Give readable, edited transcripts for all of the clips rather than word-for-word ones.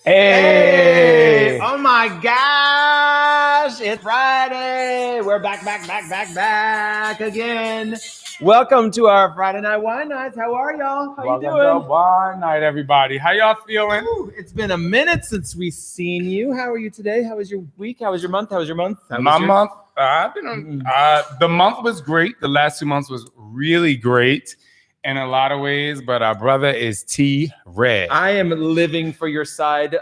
Hey! Oh my gosh! It's Friday. We're back again. Welcome to our Friday Night Wine Nights. How are y'all? How you doing? Welcome to Wine Night, everybody. How y'all feeling? Ooh, it's been a minute since we've seen you. How are you today? How was your week? How was your month? Month. I've been on. The month was great. The last 2 months was really great in a lot of ways. But our brother is T-Red. I am living for your side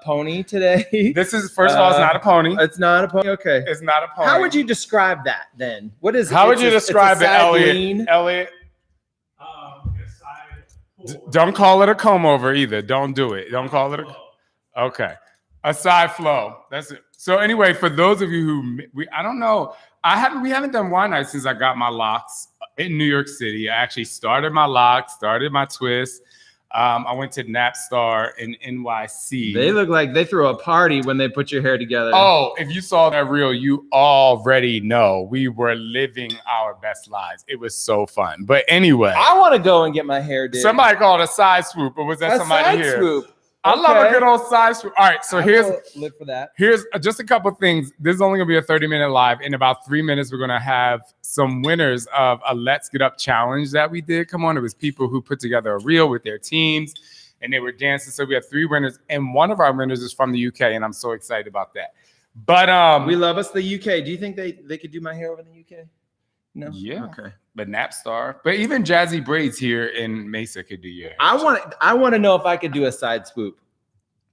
pony today. This is first of all, it's not a pony. It's not a pony. Okay. It's not a pony. How would you describe that then? What is? How would you describe it, Elliot? Lean? Elliot. Don't call it a comb over either. Don't do it. Don't call it a. Okay. A side flow. That's it. So anyway, for those of you who I don't know, we haven't done wine night since I got my locks in New York City. I actually started my locks, started my twist. I went to Napstar in NYC. They look like they threw a party when they put your hair together. Oh, if you saw that reel, you already know we were living our best lives. It was so fun. But anyway, I want to go and get my hair did. Somebody called it a side swoop, or was that somebody here? Swoop. I love a good old side swoop. All right, so here's just a couple things. This is only gonna be a 30-minute live. In about 3 minutes, we're gonna have some winners of a Let's Get Up challenge that we did. Come on, it was people who put together a reel with their teams and they were dancing. So we have 3 winners, and one of our winners is from the UK, and I'm so excited about that. But we love us the UK. Do you think they could do my hair over in the UK? No. Yeah. Okay. But Napstar, but even Jazzy Braids here in Mesa could do your hair. I want to know if I could do a side swoop.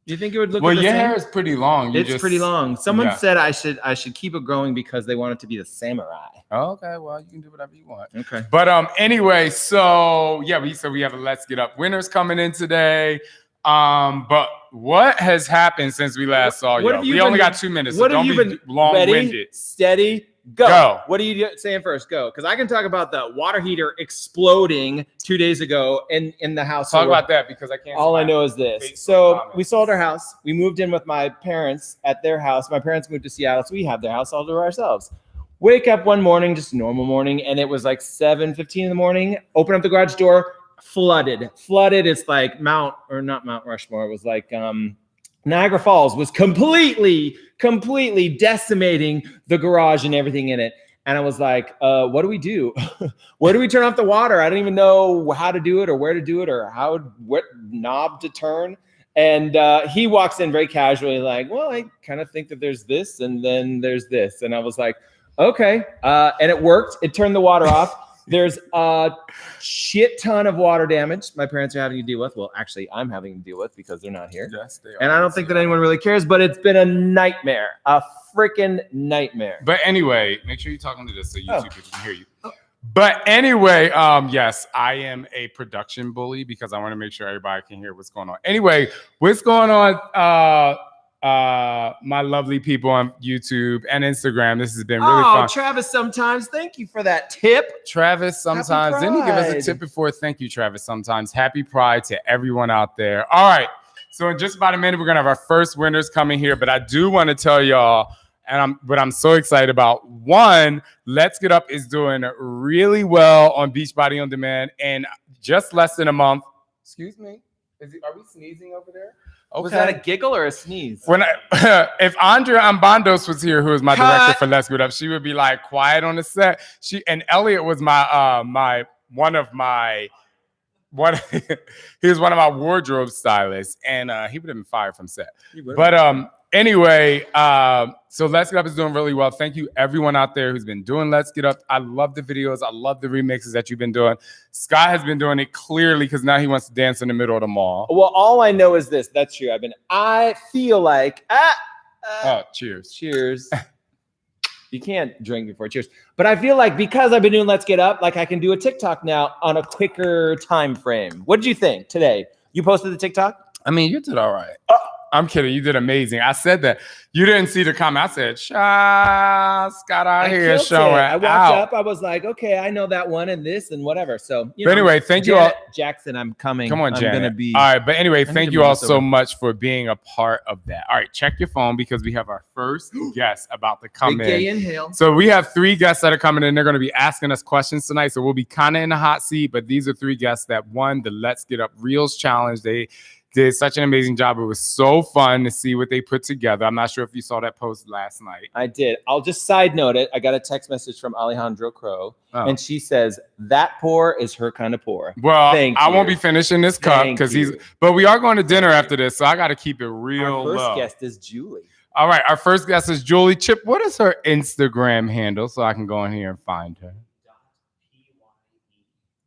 Do you think it would look? Well, your hair is pretty long. It's pretty long. Someone said I should keep it growing because they want it to be the samurai. Oh, okay, well, you can do whatever you want. Okay. But anyway, so yeah, we have a Let's Get Up winners coming in today. But what has happened since we last saw you? We only got 2 minutes. What so have you been long-winded? Ready, steady, go. What are you saying first? Go. Because I can talk about the water heater exploding 2 days ago in the house. Talk about that because I can't. All I know is this. So we sold our house. We moved in with my parents at their house. My parents moved to Seattle, so we have their house all to ourselves. Wake up one morning, just a normal morning, and it was like 7:15 in the morning. Open up the garage door, flooded. It's like not Mount Rushmore. It was like Niagara Falls was completely decimating the garage and everything in it. And I was like, what do we do? Where do we turn off the water? I don't even know how to do it or where to do it or what knob to turn. And he walks in very casually like, well, I kind of think that there's this and then there's this. And I was like, okay. And it worked. It turned the water off. There's a shit ton of water damage my parents are having to deal with. Well, actually, I'm having to deal with because they're not here. Yes, they are. And I don't think that anyone really cares, but it's been a nightmare, a freaking nightmare. But anyway, make sure you're talking to this so YouTube people can hear you. But anyway, yes, I am a production bully because I want to make sure everybody can hear what's going on. Anyway, what's going on? My lovely people on YouTube and Instagram. This has been really fun. Travis, sometimes. Thank you for that tip. Travis, sometimes. Didn't he give us a tip before? Thank you, Travis, sometimes. Happy Pride to everyone out there. All right. So in just about a minute, we're going to have our first winners coming here. But I do want to tell y'all, what I'm so excited about. One, Let's Get Up is doing really well on Beachbody On Demand. And just less than a month. Excuse me. Are we sneezing over there? Okay. Was that a giggle or a sneeze? If Andrea Ambandos was here, who is my director for Let's Get Up, she would be like quiet on the set. And Elliot was he was one of my wardrobe stylists, and he would have been fired from set. But anyway, so Let's Get Up is doing really well. Thank you everyone out there who's been doing Let's Get Up. I love the videos. I love the remixes that you've been doing. Scott has been doing it clearly because now he wants to dance in the middle of the mall. Well, all I know is this. That's true. I feel like cheers. Cheers. You can't drink before cheers. But I feel like because I've been doing Let's Get Up, like I can do a TikTok now on a quicker time frame. What did you think today? You posted the TikTok? I mean, you did all right. I'm kidding. You did amazing. I said that. You didn't see the comment. I said, Scott out here showing. I walked up. I was like, okay, I know that one and this and whatever. So, but anyway, thank you all. Jackson, I'm coming. Come on, Janet. I'm going to be. All right. But anyway, thank you all so much for being a part of that. All right. Check your phone because we have our first guest about to come in. Big gay inhale. So we have 3 guests that are coming in. They're going to be asking us questions tonight. So we'll be kind of in the hot seat. But these are 3 guests that won the Let's Get Up Reels Challenge. did such an amazing job. It was so fun to see what they put together. I'm not sure if you saw that post last night. I did. I'll just side note it. I got a text message from Alejandro Crow, and she says that pour is her kind of pour. Well, I won't be finishing this cup because but we are going to dinner after this, so I got to keep it real low. Our first guest is Julie. All right, our first guest is Julie. Chip, what is her Instagram handle so I can go in here and find her?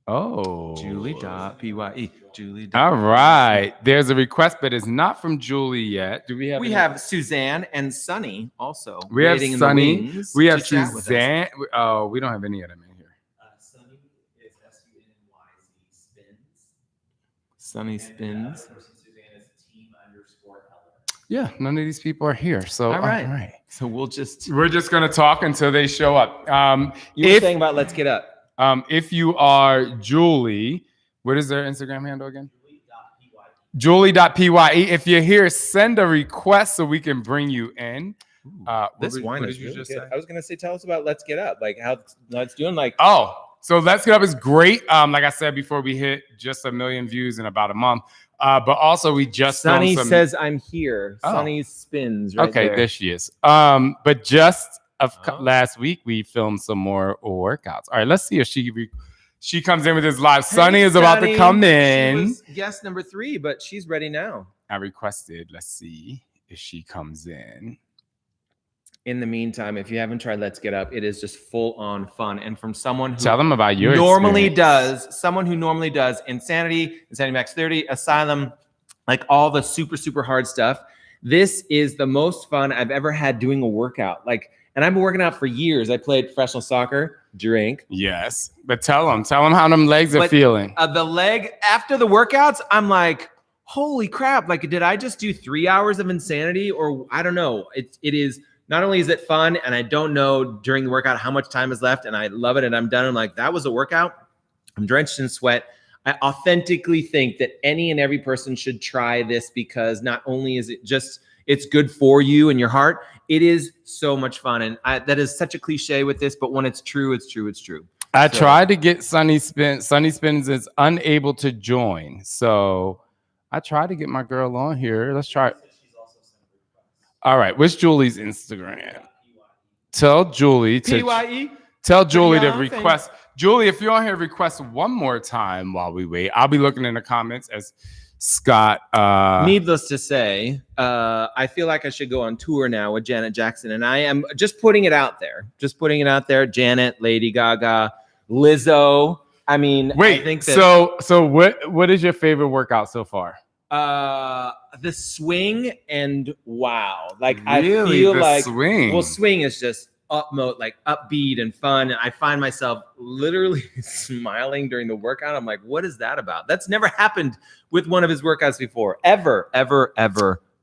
Oh, Julie.pye. Julie. All right. There's a request, but it's not from Julie yet. Do we have? We have Suzanne and Sunny also. We have Sunny. We have Suzanne. Oh, we don't have any of them in here. Sunny is SUNNYZ Spins. Sunny Spins. Yeah, none of these people are here. So all right. So we're just gonna talk until they show up. You were saying about Let's Get Up. If you are Julie, what is their Instagram handle again? Julie.pye. If you're here, send a request so we can bring you in. This wine is really good. I was going to say, tell us about Let's Get Up, like how it's doing. So Let's Get Up is great. Like I said before, we hit just 1 million views in about a month. But also we just Sunny says I'm here. Sunny spins right there. Okay, there she is. But just last week we filmed some more workouts. All right, let's see if she comes in with this live. Sunny is about to come in. She was guest number 3, but she's ready now. I requested. Let's see if she comes in. In the meantime, if you haven't tried Let's Get Up, it is just full on fun. And from someone who tell them about your someone who normally does Insanity Max 30, Asylum, like all the super, super hard stuff. This is the most fun I've ever had doing a workout. And I've been working out for years. I played professional soccer. Drink. Yes. But tell them how them legs are feeling. The leg after the workouts, I'm like, holy crap. Did I just do 3 hours of insanity? Or I don't know. It is not only is it fun, and I don't know during the workout how much time is left, and I love it, and I'm done. I'm like, that was a workout. I'm drenched in sweat. I authentically think that any and every person should try this because not only is it just, it's good for you and your heart, it is so much fun. And that is such a cliche with this, but when it's true, it's true. It's true. I tried to get Sunny Spins. Sunny Spins is unable to join. So I tried to get my girl on here. Let's try. All right. What's Julie's Instagram? Tell Julie to tell Julie to request. Julie, if you're on here, request one more time while we wait. I'll be looking in the comments as Scott. Needless to say, I feel like I should go on tour now with Janet Jackson, and I am just putting it out there. Janet, Lady Gaga, Lizzo. I mean, wait. I think that, so what is your favorite workout so far? The swing and wow. Really? I feel like swing. Well, swing is just upbeat and fun. And I find myself literally smiling during the workout. I'm like, what is that about? That's never happened with one of his workouts before. Ever.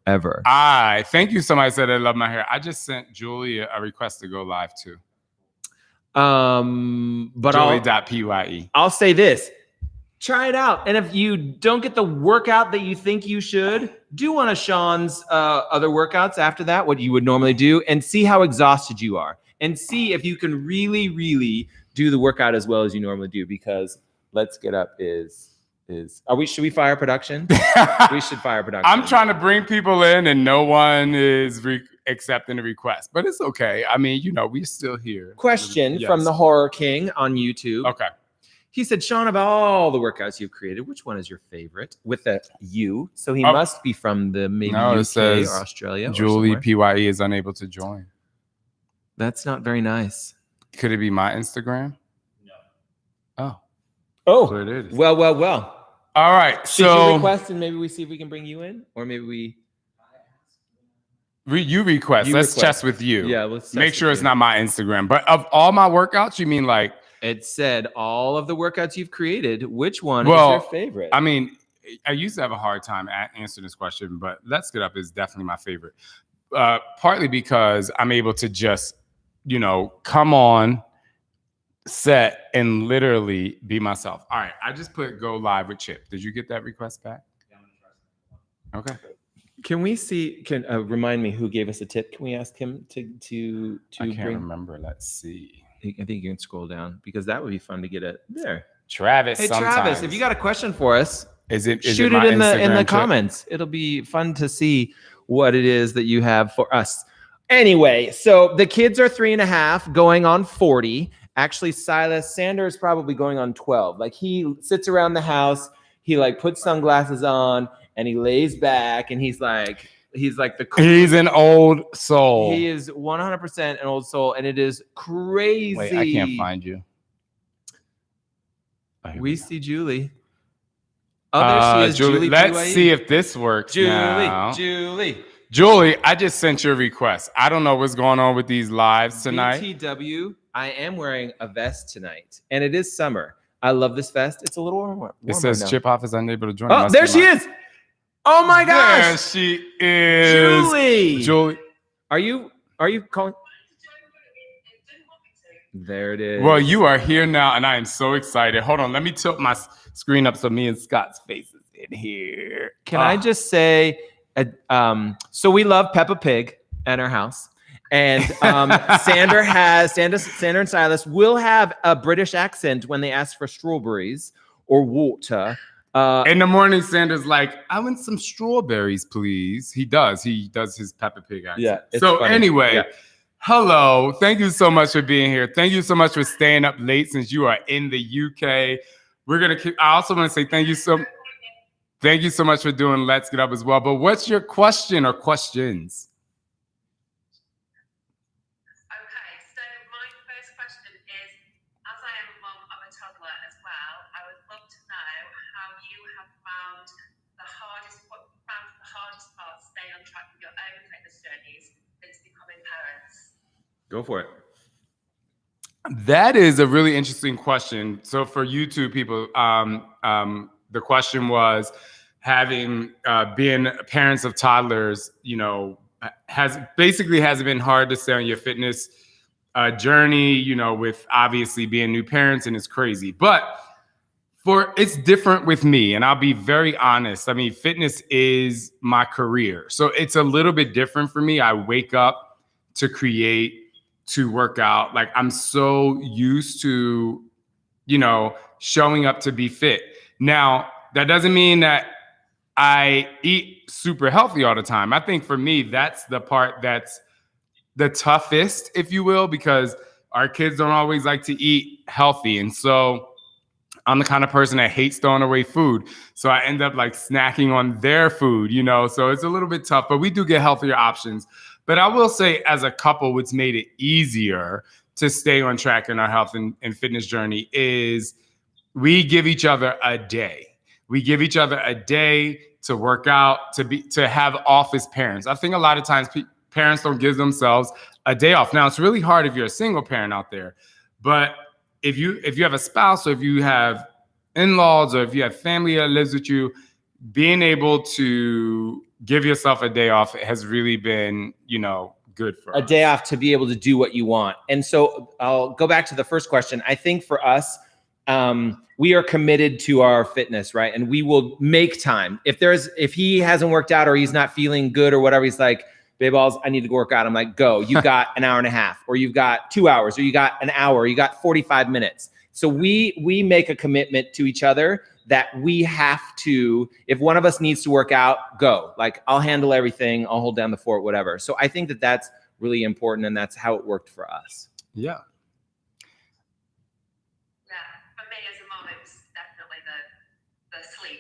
Thank you. Somebody said they love my hair. I just sent Julie a request to go live too. But Julie.pye. I'll say this. Try it out. And if you don't get the workout that you think you should, do one of Shaun's other workouts after that, what you would normally do, and see how exhausted you are. And see if you can really, really do the workout as well as you normally do. Because Let's Get Up should we fire production? We should fire production. I'm trying to bring people in and no one is accepting the request. But it's okay. I mean, we're still here. Question from the Horror King on YouTube. Okay. He said, Shaun, of all the workouts you've created, which one is your favorite? With a U. So he must be from the UK or Australia. Julie.pye is unable to join. That's not very nice. Could it be my Instagram? No. Oh. So it is. Well. All right. Did you request and maybe we see if we can bring you in? Or maybe we... You request. Let's test with you. Yeah, let's make sure it's not my Instagram. But of all my workouts, you mean like... It said all of the workouts you've created, which one is your favorite? I mean, I used to have a hard time answering this question, but Let's Get Up is definitely my favorite. Partly because I'm able to just, come on set and literally be myself. All right, I just put go live with Chip. Did you get that request back? Yeah, I'm gonna try. Okay. Can we see? Remind me who gave us a tip? Can we ask him to I can't remember. Let's see. I think you can scroll down because that would be fun to get it there. Travis. Hey, Travis, if you got a question for us, Shoot it in the comments. It'll be fun to see what it is that you have for us. Anyway, so the kids are 3.5 going on 40. Actually, Sander is probably going on 12. Like, he sits around the house, he like puts sunglasses on and he lays back and he's like the coolest. He's an old soul. He is 100% an old soul, and it is crazy. Wait, I can't find you. We see Julie. Oh, there she is. Julie. Let's see if this works. Julie, I just sent your request. I don't know what's going on with these lives tonight. BTW, I am wearing a vest tonight, and it is summer. I love this vest. It's a little warmer. It says Chip Off is unable to join. Oh, there she is. Oh my gosh. There she is. Julie. Are you calling? There it is. Well, you are here now, and I am so excited. Hold on. Let me tilt my screen up so me and Scott's faces in here. Can I just say, so we love Peppa Pig at our house. And Sander and Silas will have a British accent when they ask for strawberries or water. In the morning, Sander's like, I want some strawberries, please. He does his Peppa Pig accent. Yeah. So funny. Anyway, hello. Thank you so much for being here. Thank you so much for staying up late since you are in the UK. I also want to say thank you so much for doing Let's Get Up as well. But what's your question or questions? Go for it. That is a really interesting question. So for YouTube people, the question was having being parents of toddlers, has it been hard to stay on your fitness journey, with obviously being new parents, and it's crazy. But it's different with me, and I'll be very honest. I mean, fitness is my career. So it's a little bit different for me. I wake up to create, to work out. Like, I'm so used to, showing up to be fit. Now, that doesn't mean that I eat super healthy all the time. I think for me, that's the part that's the toughest, if you will, because our kids don't always like to eat healthy. And so I'm the kind of person that hates throwing away food. So I end up like snacking on their food, so it's a little bit tough, but we do get healthier options. But I will say, as a couple, what's made it easier to stay on track in our health and fitness journey is we give each other a day. We give each other a day to work out, to have office parents. I think a lot of times parents don't give themselves a day off. Now, it's really hard if you're a single parent out there, but if you have a spouse, or if you have in-laws, or if you have family that lives with you, being able to give yourself a day off has really been, good for us. A day off to be able to do what you want. And so I'll go back to the first question. I think for us, we are committed to our fitness, right? And we will make time. If he hasn't worked out or he's not feeling good or whatever, he's like, babe balls, I need to go work out. I'm like, go, you've got an hour and a half, or you've got 2 hours, or you got an hour, or you got 45 minutes. So we make a commitment to each other that we have to, if one of us needs to work out, go. Like, I'll handle everything. I'll hold down the fort, whatever. So I think that that's really important, and that's how it worked for us. Yeah. Yeah, for me as a mom, it was definitely the sleep.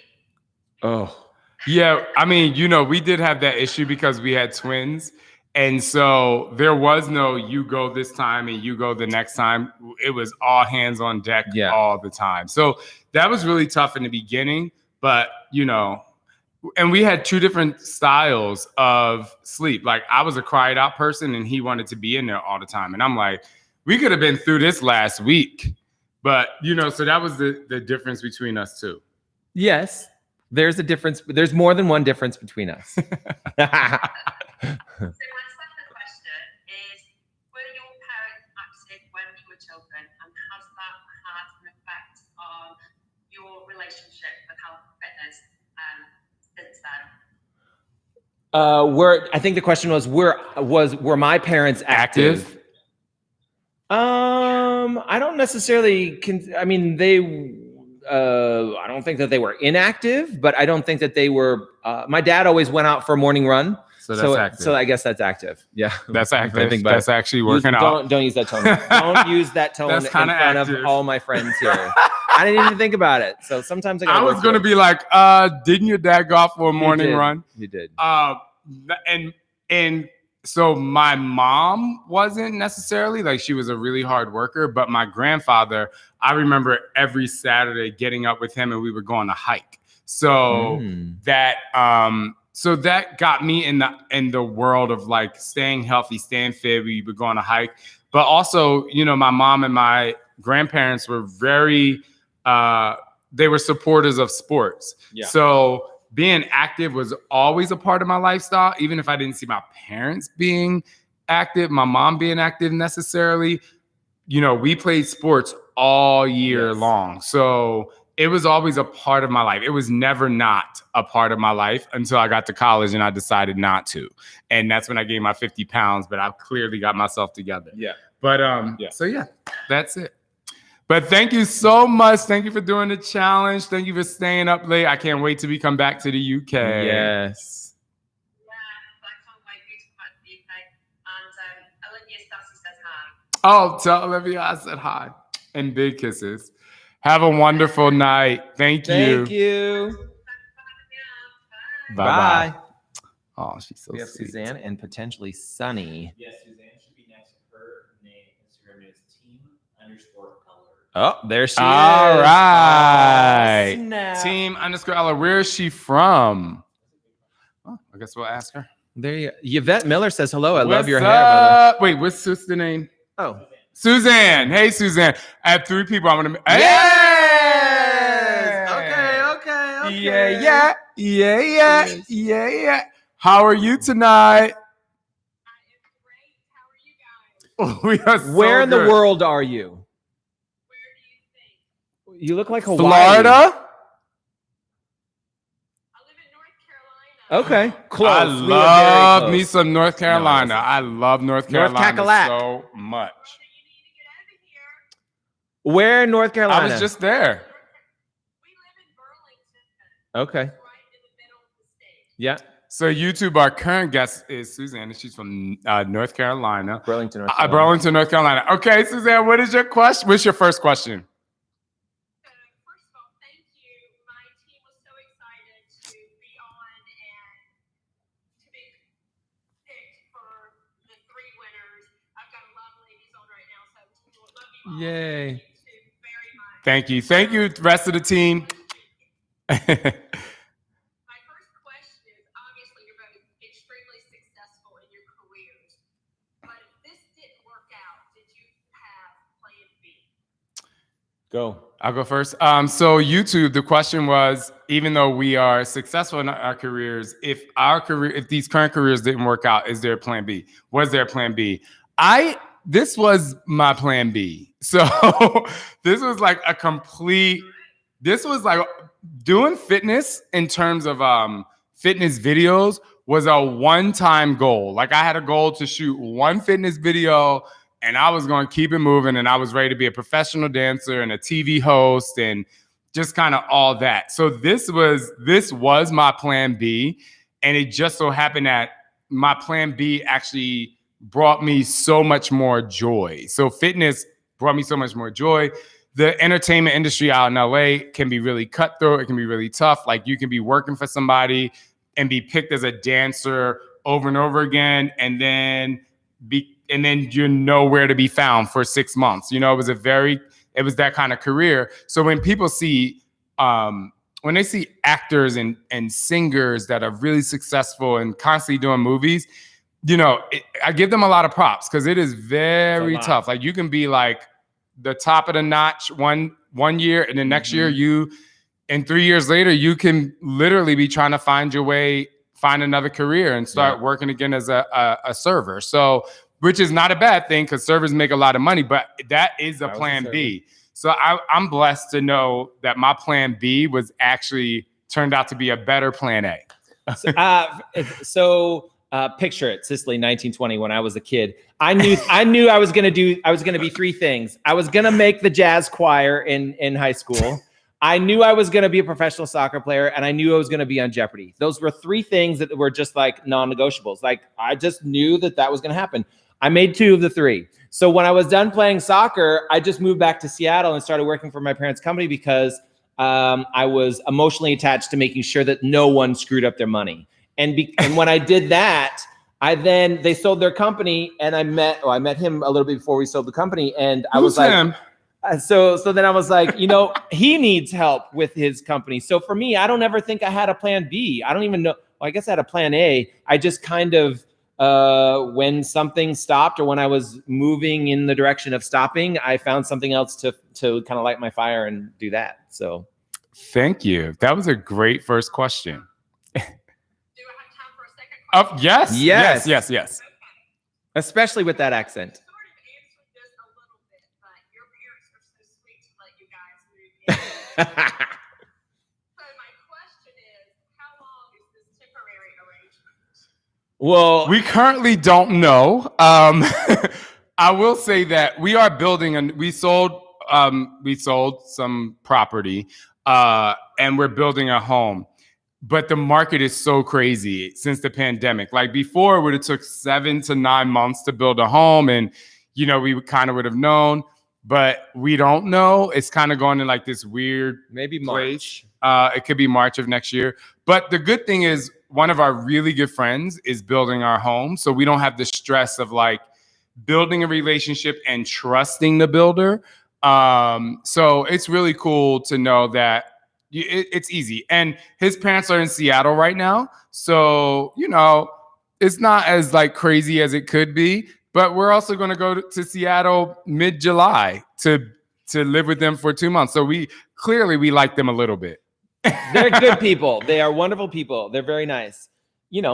Oh, yeah. I mean, we did have that issue because we had twins. And so there was no, you go this time and you go the next time. It was all hands on deck all the time. So that was really tough in the beginning, but and we had two different styles of sleep. Like, I was a cried out person and he wanted to be in there all the time. And I'm like, we could have been through this last week, but so that was the difference between us two. Yes. There's a difference. There's more than one difference between us. So my second question is, were your parents active when you were children, and has that had an effect on your relationship with health and fitness since then? I think the question was, were my parents active? I don't necessarily. I don't think that they were inactive, but I don't think that they were. My dad always went out for a morning run. So that's active. So I guess that's active. Yeah, that's active. That's actually working out. Don't use that tone. Don't use that tone in front of all my friends here. I didn't even think about it. So sometimes I was going to be like, didn't your dad go out for a morning run? He did. And so my mom wasn't necessarily like, she was a really hard worker, but my grandfather, I remember every Saturday getting up with him and we would go on a hike. So so that got me in the world of like staying healthy, staying fit. We would go on a hike, but also, you know, my mom and my grandparents were very, they were supporters of sports. Yeah. So being active was always a part of my lifestyle. Even if I didn't see my parents being active, my mom being active necessarily, you know, we played sports all year long. So it was always a part of my life. It was never not a part of my life until I got to college and I decided not to. And that's when I gained my 50 pounds, but I clearly got myself together. Yeah. But so yeah, that's it. But thank you so much. Thank you for doing the challenge. Thank you for staying up late. I can't wait till we come back to the UK. Yes. Oh, tell Olivia I said hi. And big kisses. Have a wonderful night. Thank you. Thank you. Bye-bye. Oh, she's so sweet. We have Suzanne and potentially Sunny. Yes, Suzanne should be next to her name. Instagram is team_color. Oh, there she is. All right. Oh, team_color. Where is she from? Oh, I guess we'll ask her. There you go. Yvette Miller says hello. I love your hair, brother. Wait, what's sister name? Oh. Suzanne. Hey, Suzanne. I have 3 people I want to. Yes! Okay. Yeah. How are you tonight? I am great. How are you guys? We are so Where in the good. world are you? Where do you think? You look like Hawaii. Florida? I live in North Carolina. Okay, close. I love me some North Carolina. I love North Carolina so much. Where in North Carolina? I was just there. We live in Burlington. Okay. Right in the middle of the state. Yeah. So YouTube, our current guest is Suzanne. She's from North Carolina. Burlington, North Carolina. Burlington, North Carolina. Okay, Suzanne, what is your question? What's your first question? First of all, thank you. My team was so excited to be on and to be picked for the 3 winners. I've got a lot of ladies on right now, so love you all. Yay. Thank you very much. Thank you. Thank you, rest of the team. My first question is, obviously, you're both extremely successful in your careers, but if this didn't work out, did you have plan B? Go. I'll go first. So YouTube, the question was, even though we are successful in our careers, if these current careers didn't work out, is there a plan B? Was there a plan B? This was my plan B. So this was like doing fitness in terms of fitness videos was a one-time goal. Like I had a goal to shoot 1 fitness video and I was going to keep it moving and I was ready to be a professional dancer and a TV host and just kind of all that. So this was my plan B, and it just so happened that my plan B actually brought me so much more joy. So fitness brought me so much more joy. The entertainment industry out in LA can be really cutthroat. It can be really tough. Like you can be working for somebody and be picked as a dancer over and over again, and then you're nowhere to be found for 6 months. You know, it was that kind of career. So when people see, when they see actors and singers that are really successful and constantly doing movies, you know, I give them a lot of props because it is very tough. Like you can be like the top of the notch one year, and then next year and 3 years later, you can literally be trying to find another career and start working again as a server. So, which is not a bad thing because servers make a lot of money, but that is a plan B. So I'm blessed to know that my plan B was actually turned out to be a better plan A. So picture it, Sicily, 1920, when I was a kid. I knew I was gonna be 3 things. I was gonna make the jazz choir in high school. I knew I was going to be a professional soccer player, and I knew I was going to be on Jeopardy. Those were 3 things that were just like non-negotiables. Like I just knew that was going to happen. I made 2 of the 3. So when I was done playing soccer, I just moved back to Seattle and started working for my parents' company because I was emotionally attached to making sure that no one screwed up their money. And when I did that, they sold their company, and I met him a little bit before we sold the company, and I was like, him? So then I was like, he needs help with his company. So for me, I don't ever think I had a plan B. I don't even know. Well, I guess I had a plan A. I just kind of, when something stopped or when I was moving in the direction of stopping, I found something else to kind of light my fire and do that. So thank you. That was a great first question. Do I have time for a second question? Yes. Especially with that accent. Sort of answered this a little bit, but your parents are so sweet to let you guys move in. So my question is, how long is this temporary arrangement? Well, We currently don't know. I will say that we are building we sold some property, and we're building a home. But the market is so crazy since the pandemic. Like before, it would have took 7 to 9 months to build a home, and we kind of would have known, but we don't know. It's kind of going in like this weird maybe place. March. It could be March of next year. But the good thing is, one of our really good friends is building our home, so we don't have the stress of like building a relationship and trusting the builder. So it's really cool to know that it's easy. And his parents are in Seattle right now, so it's not as like crazy as it could be. But we're also going to go to Seattle mid-July to live with them for 2 months. So we like them a little bit. They're good people. They are wonderful people. They're very nice.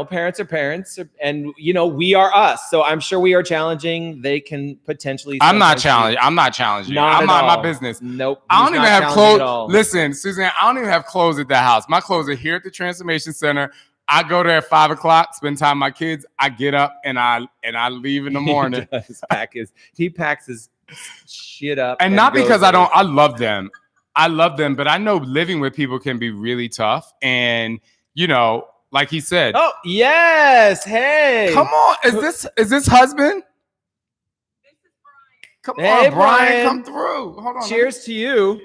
Parents are parents, and we are us. So I'm sure we are challenging. They can potentially. I'm not challenging. I'm not my business. Nope. I don't even have clothes. Listen, Suzanne, I don't even have clothes at the house. My clothes are here at the Transformation Center. I go there at 5 o'clock, spend time with my kids. I get up and I leave in the morning. He packs his shit up, and not because I love them. I love them, but I know living with people can be really tough. And like he said. Oh yes, hey! Come on, is this husband? This is Brian. Come Hey, on, Brian, Brian. come through. Hold on. Cheers to you.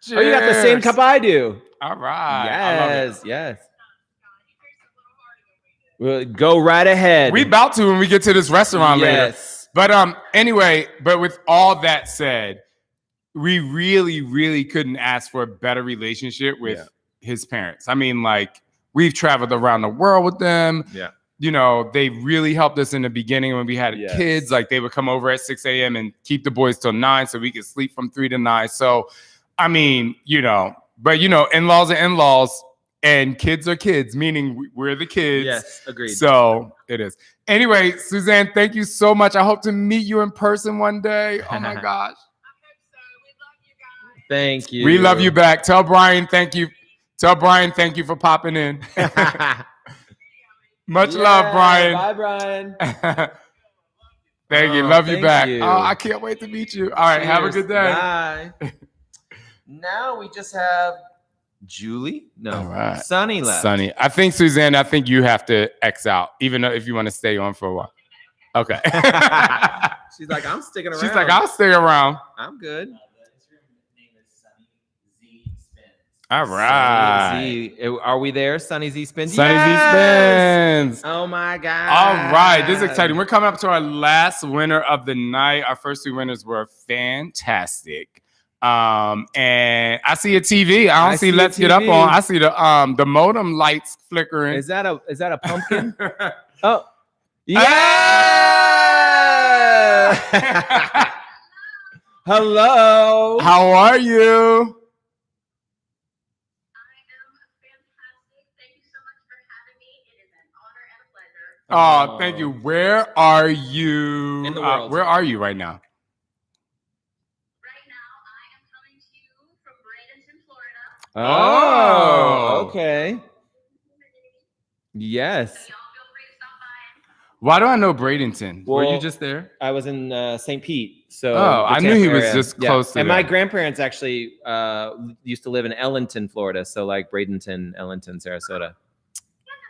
Cheers. Oh, you got the same cup I do. All right. Yes, I love it. yes. He drinks a little harder than we do. Well, go right ahead. We about to when we get to this restaurant later. Yes. But anyway, but with all that said, we really, really couldn't ask for a better relationship with his parents. I mean, like, we've traveled around the world with them. Yeah. They really helped us in the beginning when we had kids. Like, they would come over at 6 a.m. and keep the boys till 9 so we could sleep from 3 to 9. So, I mean, but in-laws are in-laws and kids are kids, meaning we're the kids. Yes, agreed. So it is. Anyway, Suzanne, thank you so much. I hope to meet you in person one day. Oh my gosh. Thank you. We love you back. Tell Brian thank you. Tell Brian thank you for popping in. Much love, Brian. Bye, Brian. Thank you. Love you thank back. you. Oh, I can't wait to meet you. All right. Cheers. Have a good day. Bye. Now we just have Julie. No, All right. Sunny left. Sunny. I think, Suzanne, you have to X out, even though if you want to stay on for a while. Okay. She's like, I'm sticking around. She's like, I'll stay around. I'm good. The Instagram name is Sunny Z Spins. All right. Sunny Z. Are we there? Sunny Z Spins. Sunny Z Spins. Oh my God. All right. This is exciting. We're coming up to our last winner of the night. Our first 2 winners were fantastic. And I see a TV. I don't see Let's Get Up on. I see the modem lights flickering. Is that a pumpkin? Oh. Yeah. Hello. How are you? I am fantastic. Thank you so much for having me. It is an honor and a pleasure. Oh, thank you. Where are you? In the world. Where are you right now? Right now, I am coming to you from Bradenton, Florida. Oh, okay. Yes. So y'all feel free to stop by. Why do I know Bradenton? Were you Well, just there? I was in St. Pete, so Oh, the I knew he Tampa was area. just close to And my there. grandparents actually used to live in Ellenton, Florida, so like Bradenton, Ellenton, Sarasota.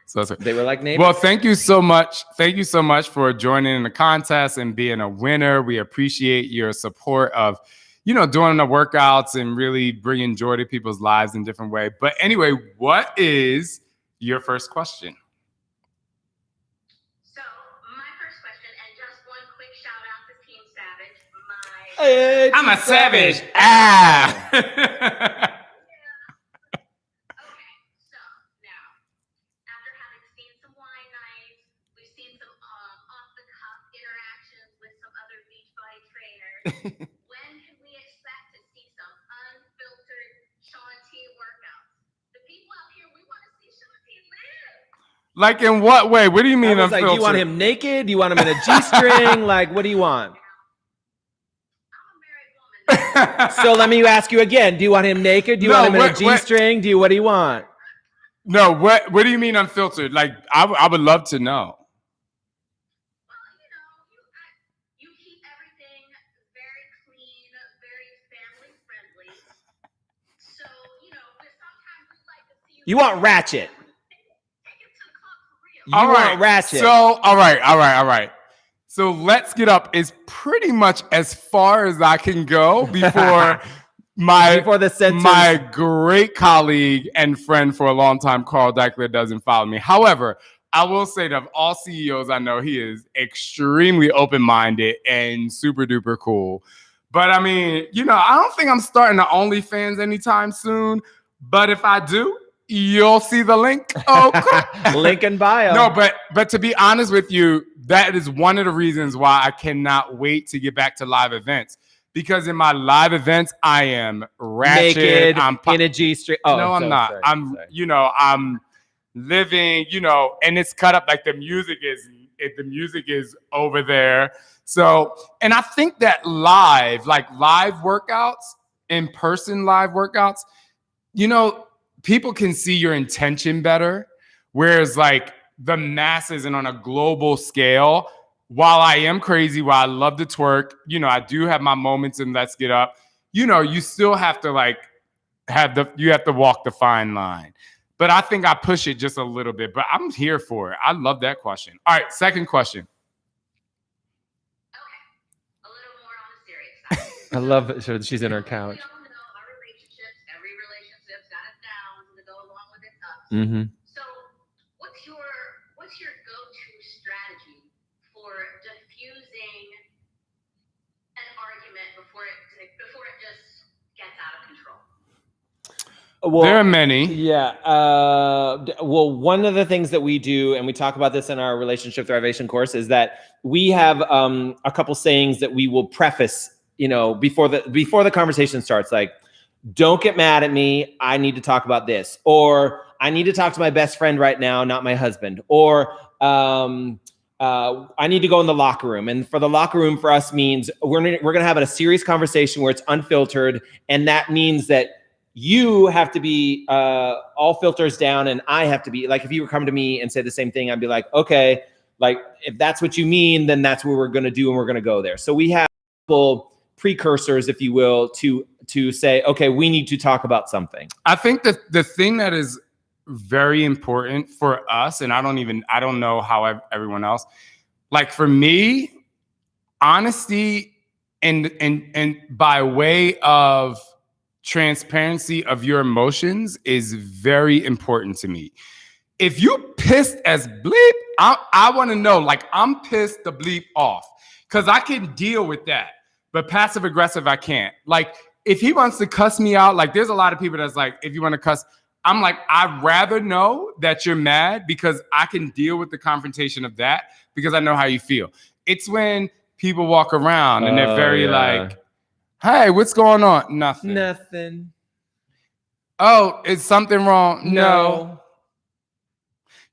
So They were like neighbors. well, thank you so much. Thank you so much for joining in the contest and being a winner. We appreciate your support of, you know, doing the workouts and really bringing joy to people's lives in different ways. But anyway, what is your first question? So, my first question, and just one quick shout out to Team Savage. I'm a savage. Ah. Okay, so now, after having seen some wine nights, we've seen some off-the-cuff interactions with some other Beachbody trainers. When can we expect to see some unfiltered Shaun T workouts? The people out here, we want to see Shaun T live. Like in what way? What do you mean? I was like, do you want him naked? Do you want him in a G-string? Like, what do you want? I'm a married woman. So let me ask you again. Do you want him naked? Do you want him in a G-string? What do you want? No, what do you mean unfiltered? Like, I would love to know. Well, you keep everything very clean, very family friendly. So, but sometimes we like to see You want ratchet. Take it to the club for real. You want ratchet. So, all right. So let's get up is pretty much as far as I can go before the censors. my great colleague and friend for a long time, Carl Deichler, doesn't follow me. However, I will say that of all CEOs I know, he is extremely open-minded and super duper cool. But I mean, I don't think I'm starting the OnlyFans anytime soon. But if I do, you'll see the link. Oh, cool. Link in bio. No, but to be honest with you, that is one of the reasons why I cannot wait to get back to live events. Because in my live events, I am ratchet. Naked, I'm in a G-string. Oh, no, I'm not. Sorry. I'm living, and it's cut up like the music is over there. So, and I think that live workouts, in-person live workouts, people can see your intention better. Whereas like the masses and on a global scale, while I am crazy, while I love to twerk, I do have my moments in Let's Get Up, you still have to you have to walk the fine line. But I think I push it just a little bit, but I'm here for it. I love that question. All right, second question. Okay, a little more on the serious side. I love it. So she's in her couch. We all know our relationships, every relationship's got its downs to go along with its ups. Mm-hmm. So what's your go-to strategy for diffusing an argument before it just gets out of control? Well, there are many. Yeah. Well, one of the things that we do, and we talk about this in our relationship thrivation course, is that we have a couple sayings that we will preface, before the conversation starts. Like, don't get mad at me. I need to talk about this, or I need to talk to my best friend right now, not my husband, or I need to go in the locker room. And for the locker room for us means we're gonna have a serious conversation where it's unfiltered, and that means that you have to be all filters down, and I have to be like, if you were coming to me and say the same thing, I'd be like, okay, like if that's what you mean, then that's what we're going to do, and we're going to go there. So we have precursors, if you will, to say, okay, we need to talk about something. I think that the thing that is very important for us, and I don't know how everyone else, like for me, honesty and by way of transparency of your emotions is very important to me. If you pissed as bleep, I want to know, like, I'm pissed the bleep off, because I can deal with that, but passive aggressive I can't. Like, if he wants to cuss me out, like there's a lot of people that's like, if you want to cuss, I'm like, I'd rather know that you're mad because I can deal with the confrontation of that because I know how you feel. It's when people walk around and they're very like, hey, what's going on? Nothing. Oh, is something wrong? No.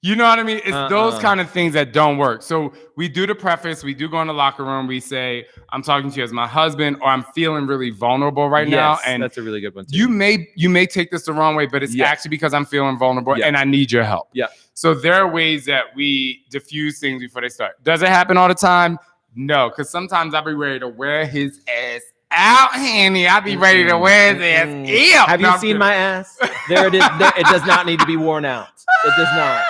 You know what I mean? It's those kind of things that don't work. So we do the preface. We do go in the locker room. We say, I'm talking to you as my husband, or I'm feeling really vulnerable right now. And that's a really good one too. You may take this the wrong way, but it's actually because I'm feeling vulnerable and I need your help. Yeah. So there are ways that we diffuse things before they start. Does it happen all the time? No, because sometimes I'll be ready to wear his ass out, Hanny. I'll be ready to wear his ass. Have you seen my ass? There it is. It does not need to be worn out. It does not.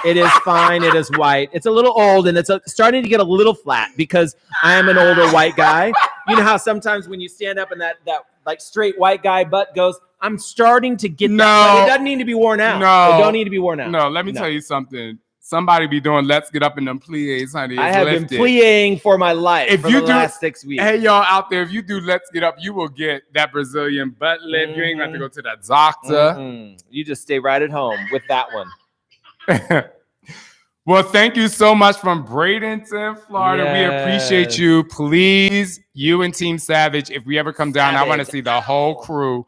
It is fine. It is white. It's a little old and it's starting to get a little flat because I am an older white guy. You know how sometimes when you stand up and that like straight white guy butt goes, I'm starting to get that, but it doesn't need to be worn out. No. It don't need to be worn out. No, let me tell you something. Somebody be doing let's get up in them plies, honey. I have been plieing for my life for the last 6 weeks. Hey, y'all out there, if you do let's get up, you will get that Brazilian butt lift. You ain't got to go to that doctor. You just stay right at home with that one. Well, thank you so much from Bradenton, Florida. We appreciate you. Please, you and Team Savage, if we ever come down, I want to see the whole crew.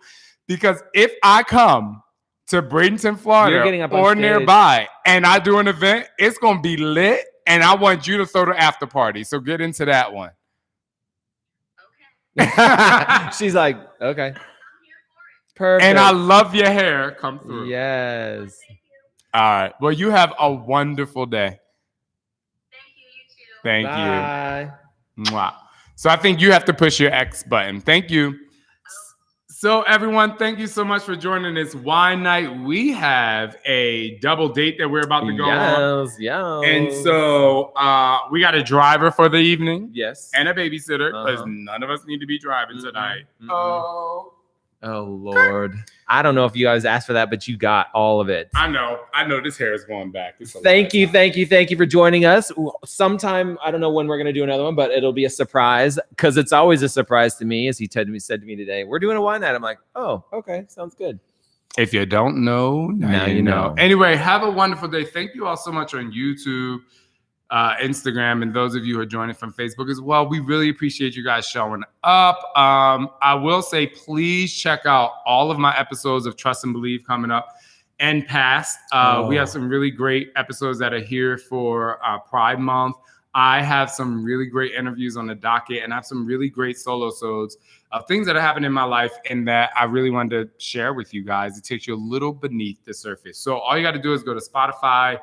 Because if I come to Bradenton, Florida or nearby and I do an event, it's going to be lit. And I want you to throw the after party. So get into that one. Okay. She's like, okay. Perfect. And I love your hair. Come through. Yes. All right. Well, you have a wonderful day. Thank you, you too. Thank Bye. you. Mwah. So I think you have to push your X button. Thank you. So everyone, thank you so much for joining this wine night. We have a double date that we're about to go on. Yes. And so we got a driver for the evening. Yes. And a babysitter because none of us need to be driving tonight. Oh, Lord. I don't know if you guys asked for that, but you got all of it. I know this hair is going back. Thank you for joining us. Sometime, I don't know when we're going to do another one, but it'll be a surprise because it's always a surprise to me, as he said to me today. We're doing a wine night. I'm like, oh, okay. Sounds good. If you don't know, now you know. Anyway, have a wonderful day. Thank you all so much on YouTube, Instagram, and those of you who are joining from Facebook as well. We really appreciate you guys showing up. I will say, please check out all of my episodes of Trust and Believe coming up and past. We have some really great episodes that are here for Pride Month. I have some really great interviews on the docket, and I have some really great solo-sodes of things that are happening in my life and that I really wanted to share with you guys. It takes you a little beneath the surface. So all you got to do is go to Spotify,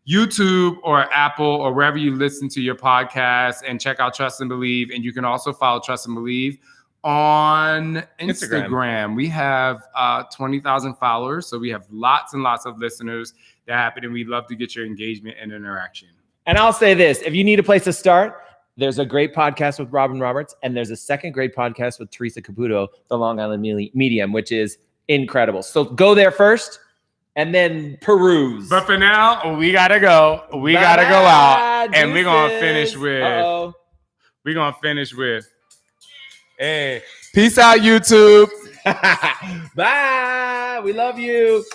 YouTube, or Apple, or wherever you listen to your podcast, and check out Trust and Believe. And you can also follow Trust and Believe on Instagram. We have 20,000 followers, so we have lots and lots of listeners that happen, and we'd love to get your engagement and interaction. And I'll say this, if you need a place to start, there's a great podcast with Robin Roberts, and there's a second great podcast with Teresa Caputo, the Long Island Medium, which is incredible. So go there first, and then peruse. But for now, we gotta go. We gotta go out, and we're gonna finish with. We're gonna finish with. Hey, peace out, YouTube. Bye. We love you.